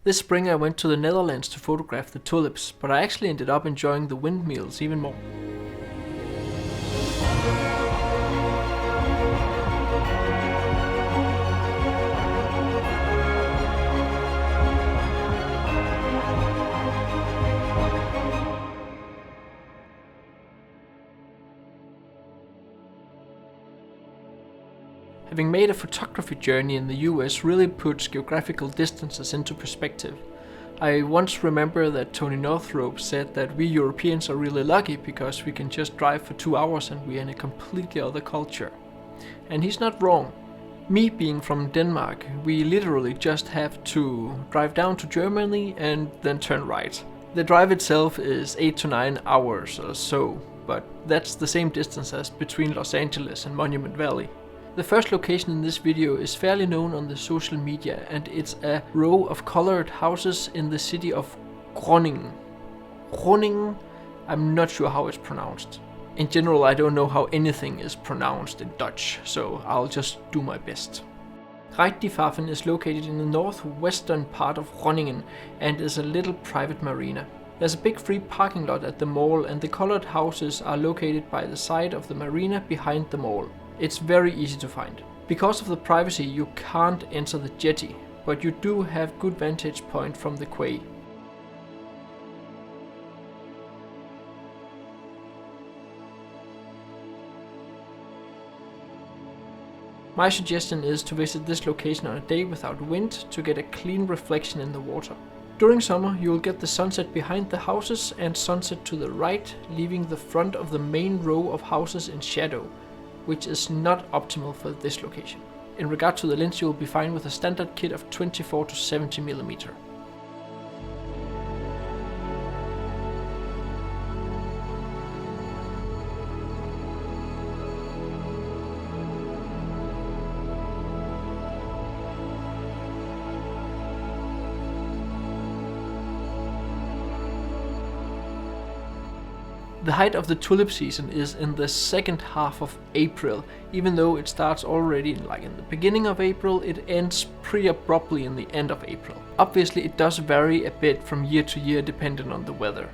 This spring I went to the Netherlands to photograph the tulips, but I actually ended up enjoying the windmills even more. Having made a photography journey in the US really puts geographical distances into perspective. I once remember that Tony Northrope said that we Europeans are really lucky because we can just drive for 2 hours and we're in a completely other culture. And he's not wrong. Me being from Denmark, we literally just have to drive down to Germany and then turn right. The drive itself is 8 to 9 hours or so, but that's the same distance as between Los Angeles and Monument Valley. The first location in this video is fairly known on the social media, and it's a row of colored houses in the city of Groningen. Groningen? I'm not sure how it's pronounced. In general, I don't know how anything is pronounced in Dutch, so I'll just do my best. Rijtdiephaven is located in the northwestern part of Groningen and is a little private marina. There's a big free parking lot at the mall, and the colored houses are located by the side of the marina behind the mall. It's very easy to find. Because of the privacy, you can't enter the jetty, but you do have good vantage point from the quay. My suggestion is to visit this location on a day without wind to get a clean reflection in the water. During summer, you will get the sunset behind the houses and sunset to the right, leaving the front of the main row of houses in shadow, which is not optimal for this location. In regard to the lens, you will be fine with a standard kit of 24 to 70mm. The height of the tulip season is in the second half of April. Even though it starts already in the beginning of April, it ends pretty abruptly in the end of April. Obviously it does vary a bit from year to year depending on the weather.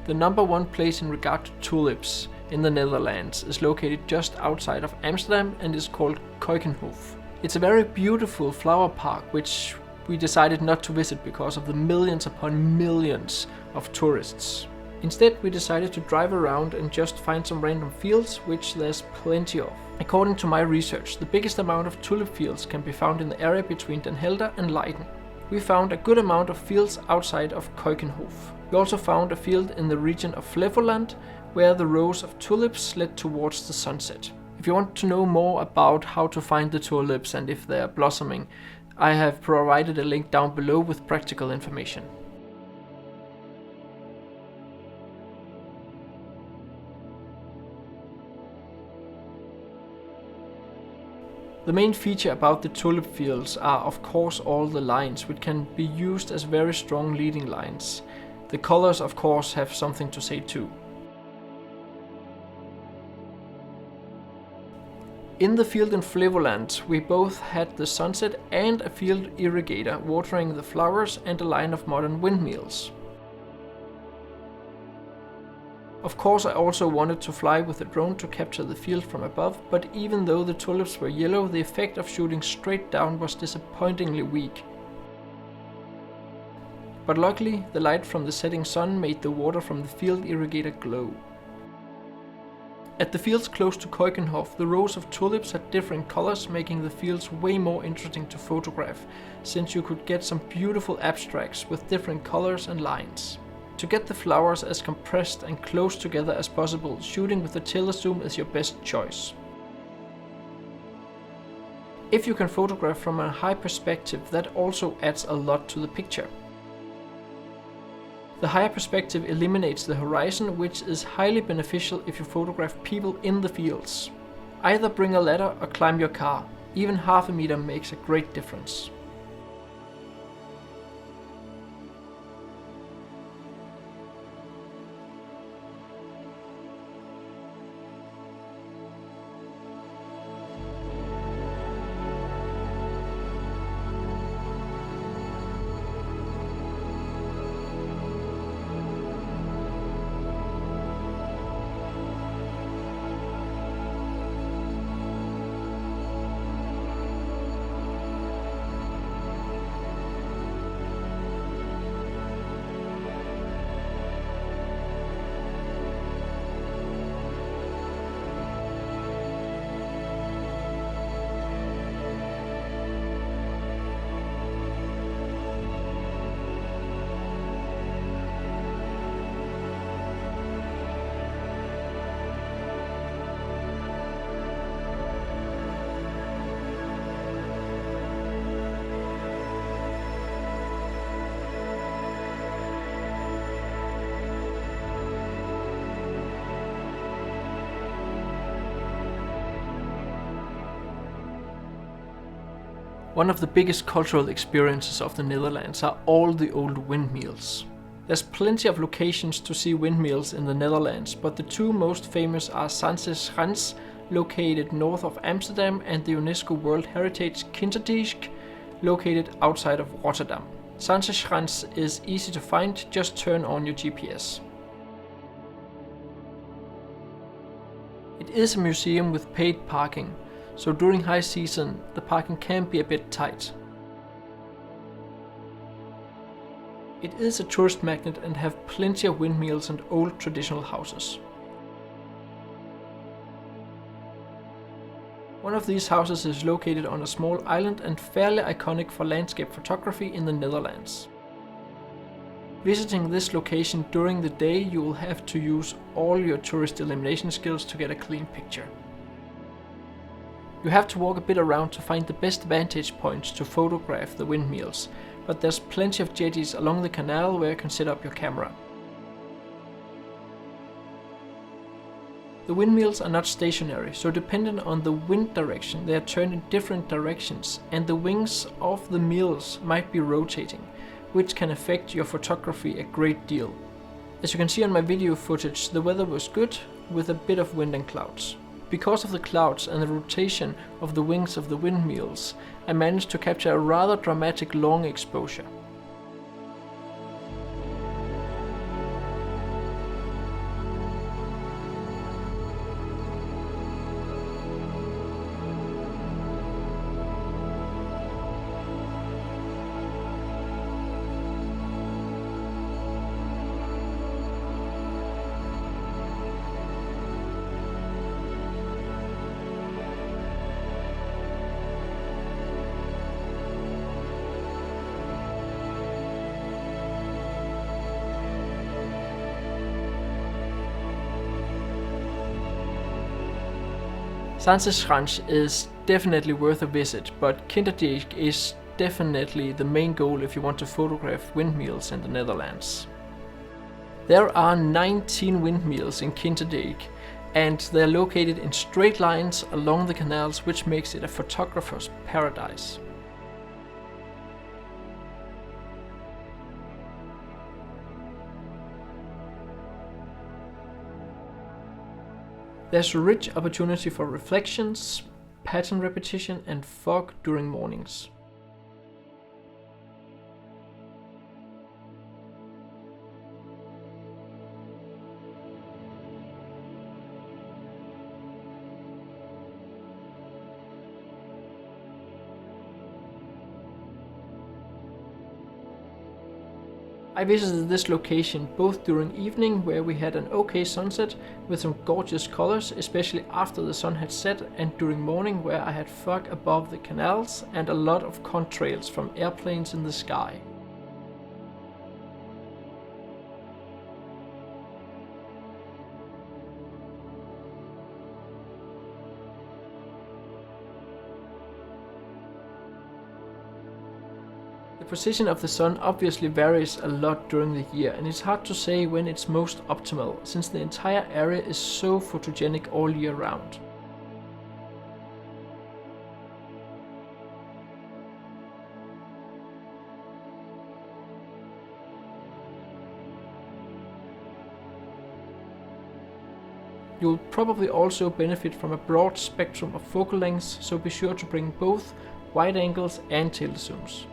The number one place in regard to tulips in the Netherlands is located just outside of Amsterdam and is called Keukenhof. It's a very beautiful flower park which we decided not to visit because of the millions upon millions of tourists. Instead, we decided to drive around and just find some random fields, which there's plenty of. According to my research, the biggest amount of tulip fields can be found in the area between Den Helder and Leiden. We found a good amount of fields outside of Keukenhof. We also found a field in the region of Flevoland, where the rows of tulips led towards the sunset. If you want to know more about how to find the tulips and if they are blossoming, I have provided a link down below with practical information. The main feature about the tulip fields are of course all the lines, which can be used as very strong leading lines. The colors of course have something to say too. In the field in Flevoland, we both had the sunset and a field irrigator watering the flowers and a line of modern windmills. Of course, I also wanted to fly with a drone to capture the field from above, but even though the tulips were yellow, the effect of shooting straight down was disappointingly weak. But luckily, the light from the setting sun made the water from the field irrigator glow. At the fields close to Keukenhof, the rows of tulips had different colors, making the fields way more interesting to photograph, since you could get some beautiful abstracts with different colors and lines. To get the flowers as compressed and close together as possible, shooting with the telezoom is your best choice. If you can photograph from a high perspective, that also adds a lot to the picture. The higher perspective eliminates the horizon, which is highly beneficial if you photograph people in the fields. Either bring a ladder or climb your car. Even half a meter makes a great difference. One of the biggest cultural experiences of the Netherlands are all the old windmills. There's plenty of locations to see windmills in the Netherlands, but the two most famous are Zaanse Schans, located north of Amsterdam, and the UNESCO World Heritage Kinderdijk, located outside of Rotterdam. Zaanse Schans is easy to find, just turn on your GPS. It is a museum with paid parking, so during high season the parking can be a bit tight. It is a tourist magnet and have plenty of windmills and old traditional houses. One of these houses is located on a small island and fairly iconic for landscape photography in the Netherlands. Visiting this location during the day, you will have to use all your tourist elimination skills to get a clean picture. You have to walk a bit around to find the best vantage points to photograph the windmills, but there's plenty of jetties along the canal where you can set up your camera. The windmills are not stationary, so depending on the wind direction they are turned in different directions, and the wings of the mills might be rotating, which can affect your photography a great deal. As you can see on my video footage, the weather was good with a bit of wind and clouds. Because of the clouds and the rotation of the wings of the windmills, I managed to capture a rather dramatic long exposure. Zaanse Schans is definitely worth a visit, but Kinderdijk is definitely the main goal if you want to photograph windmills in the Netherlands. There are 19 windmills in Kinderdijk, and they are located in straight lines along the canals, which makes it a photographer's paradise. There's a rich opportunity for reflections, pattern repetition and fog during mornings. I visited this location both during evening, where we had an okay sunset with some gorgeous colors, especially after the sun had set, and during morning, where I had fog above the canals and a lot of contrails from airplanes in the sky. The position of the sun obviously varies a lot during the year, and it's hard to say when it's most optimal, since the entire area is so photogenic all year round. You'll probably also benefit from a broad spectrum of focal lengths, so be sure to bring both wide angles and telezooms.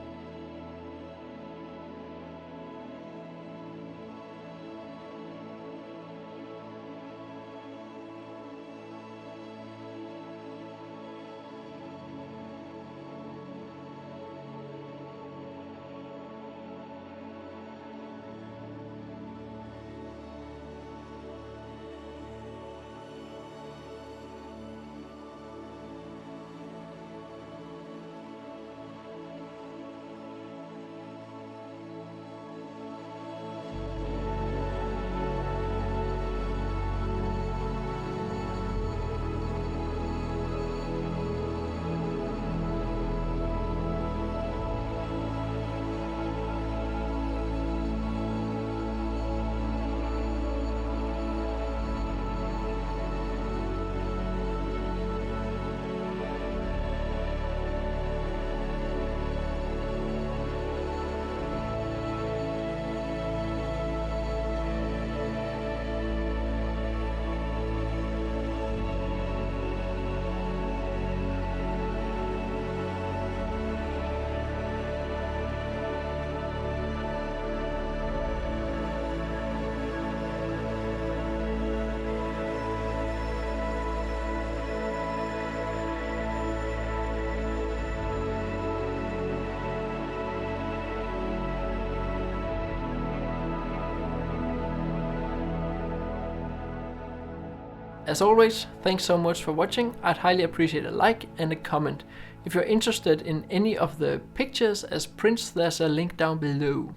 As always, thanks so much for watching. I'd highly appreciate a like and a comment. If you're interested in any of the pictures as prints, there's a link down below.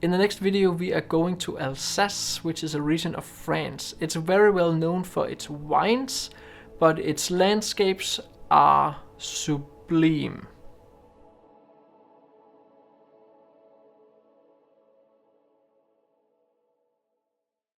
In the next video we are going to Alsace, which is a region of France. It's very well known for its wines, but its landscapes are sublime.